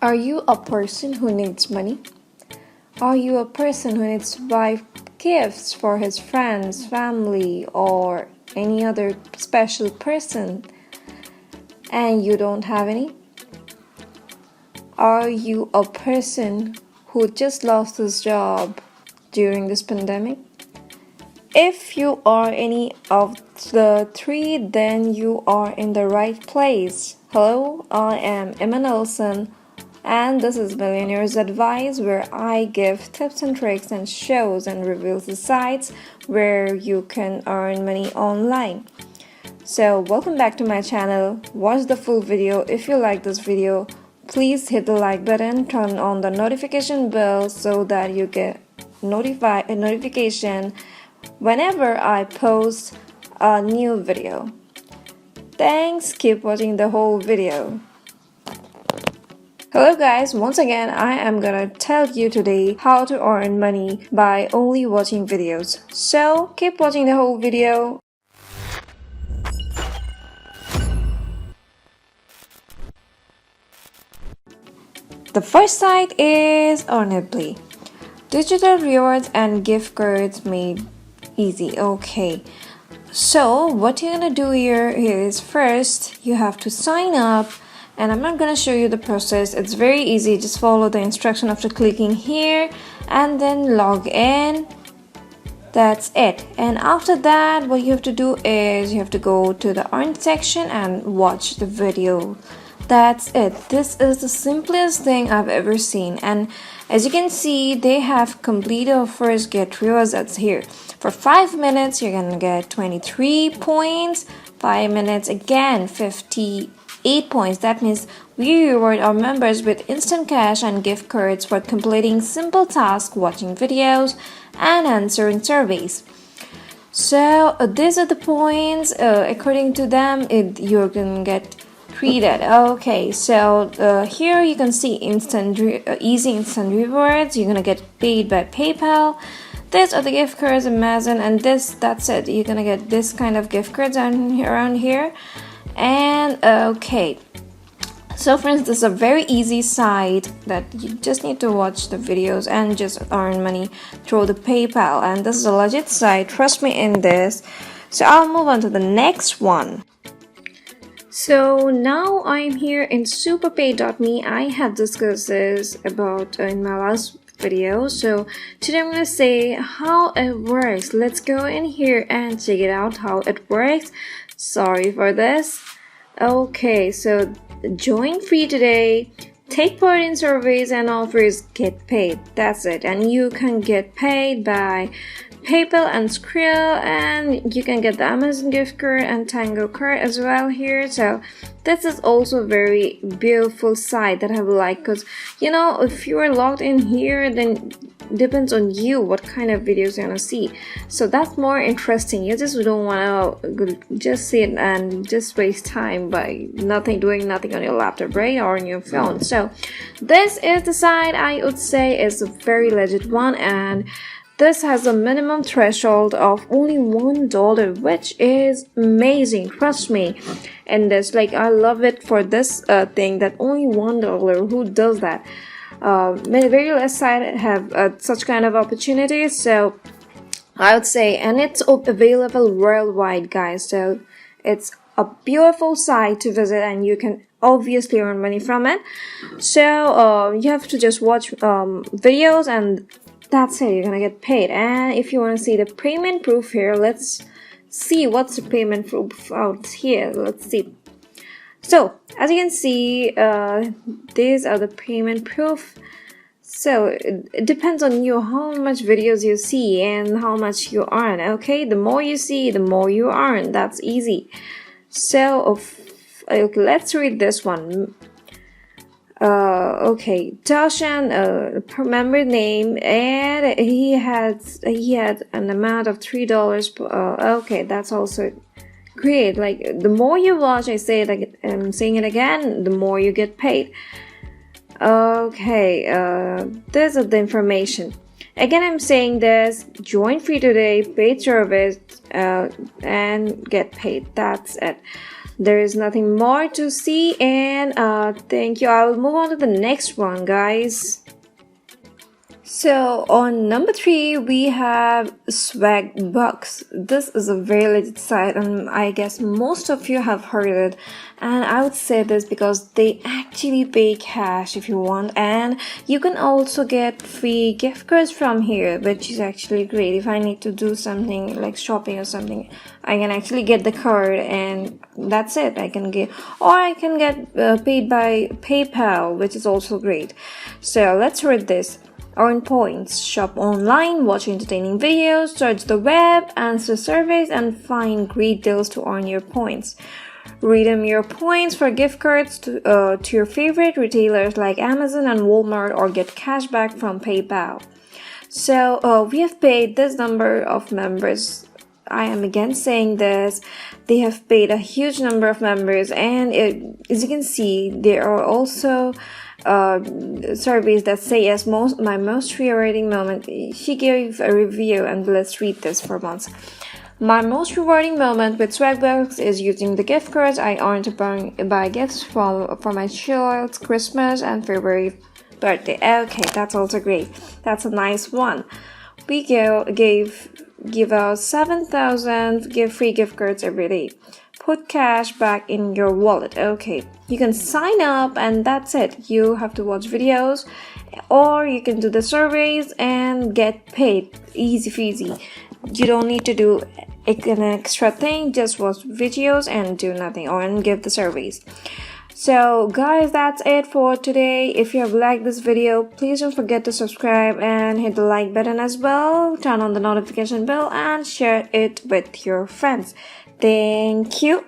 Are you a person who needs money? Are you a person who needs to buy gifts for his friends, family, or any other special person and you don't have any? Are you a person who just lost his job during this pandemic? If you are any of the three, then you are in the right place. Hello, I am Emma Nelson, and this is Millionaire's Advice, where I give tips and tricks and shows and reveals the sites where you can earn money online. So welcome back to my channel. Watch the full video. If you like this video, please hit the like button, turn on the notification bell so that you get a notification whenever I post a new video. Thanks, keep watching the whole video. Hello guys, once again I am gonna tell you today how to earn money by only watching videos. So keep watching the whole video. The first site is Earnably. Digital rewards and gift cards made easy. Okay, so what you're gonna do here is first you have to sign up, and I'm not gonna show you the process. It's very easy. Just follow the instruction after clicking here and then log in. That's it. And after that, what you have to do is you have to go to the earn section and watch the video. That's it. This is the simplest thing I've ever seen, and as you can see, they have complete offers, get rewards. That's here. For 5 minutes you're gonna get 23 points, 5 minutes again 58 points. That means we reward our members with instant cash and gift cards for completing simple tasks, watching videos and answering surveys. So these are the points. According to them, you're gonna get treated. Okay, so here you can see easy instant rewards. You're gonna get paid by PayPal. These are the gift cards, Amazon, and that's it. You're gonna get this kind of gift cards around here. And okay, so friends, this is a very easy site that you just need to watch the videos and just earn money through the PayPal, and this is a legit site, trust me in this. So I'll move on to the next one. So now I'm here in superpay.me. I have discussed this about in my last video, so today I'm gonna say how it works. Let's go in here and check it out how it works. Sorry for this. Okay, so join free today, take part in surveys and offers, get paid. That's it. And you can get paid by PayPal and Skrill, and you can get the Amazon gift card and Tango card as well here. So this is also a very beautiful site that I like, because you know, if you are logged in here, then depends on you what kind of videos you're gonna see. So that's more interesting. You just don't want to just sit and just waste time by doing nothing on your laptop, right, or on your phone. So this is the site I would say is a very legit one, and this has a minimum threshold of only $1, which is amazing. Trust me. And this, like, I love it for this thing that only $1. Who does that? Very less sites have such kind of opportunities. So I would say, and it's available worldwide, guys. So it's a beautiful site to visit, and you can obviously earn money from it. So you have to just watch videos, and that's it. You're gonna get paid. And if you want to see the payment proof here, let's see what's the payment proof out here. Let's see. So as you can see, these are the payment proof. So it depends on you how much videos you see and how much you earn. Okay, the more you see, the more you earn. That's easy. So okay, let's read this one. Okay, Tashan, per member name, and he had an amount of $3 okay, that's also great. Like, the more you watch, I'm saying it again, the more you get paid. Okay, this is the information. Again, I'm saying this: join free today, paid service, and get paid. That's it. There is nothing more to see, and thank you. I will move on to the next one, guys. So on number 3, we have Swagbucks. This is a very legit site, and I guess most of you have heard it. And I would say this because they actually pay cash if you want, and you can also get free gift cards from here, which is actually great. If I need to do something like shopping or something, I can actually get the card, and that's it. I can get paid by PayPal, which is also great. So let's read this. Earn points, shop online, watch entertaining videos, search the web, answer surveys, and find great deals to earn your points. Redeem your points for gift cards to your favorite retailers like Amazon and Walmart, or get cash back from PayPal. So we have paid this number of members. I am again saying this. They have paid a huge number of members, and as you can see, there are also surveys that say yes, my most rewarding moment. She gave a review, and let's read this for once. My most rewarding moment with Swagbucks is using the gift cards I earned to buy gifts for my child's Christmas and February birthday. Okay, that's also great. That's a nice one. We give out 7,000 free gift cards every day. Put cash back in your wallet. Okay, you can sign up, and that's it. You have to watch videos, or you can do the surveys and get paid. Easy peasy. You don't need to do an extra thing. Just watch videos and do nothing, and give the surveys. So guys, that's it for today. If you have liked this video, please don't forget to subscribe and hit the like button as well. Turn on the notification bell and share it with your friends. Thank you.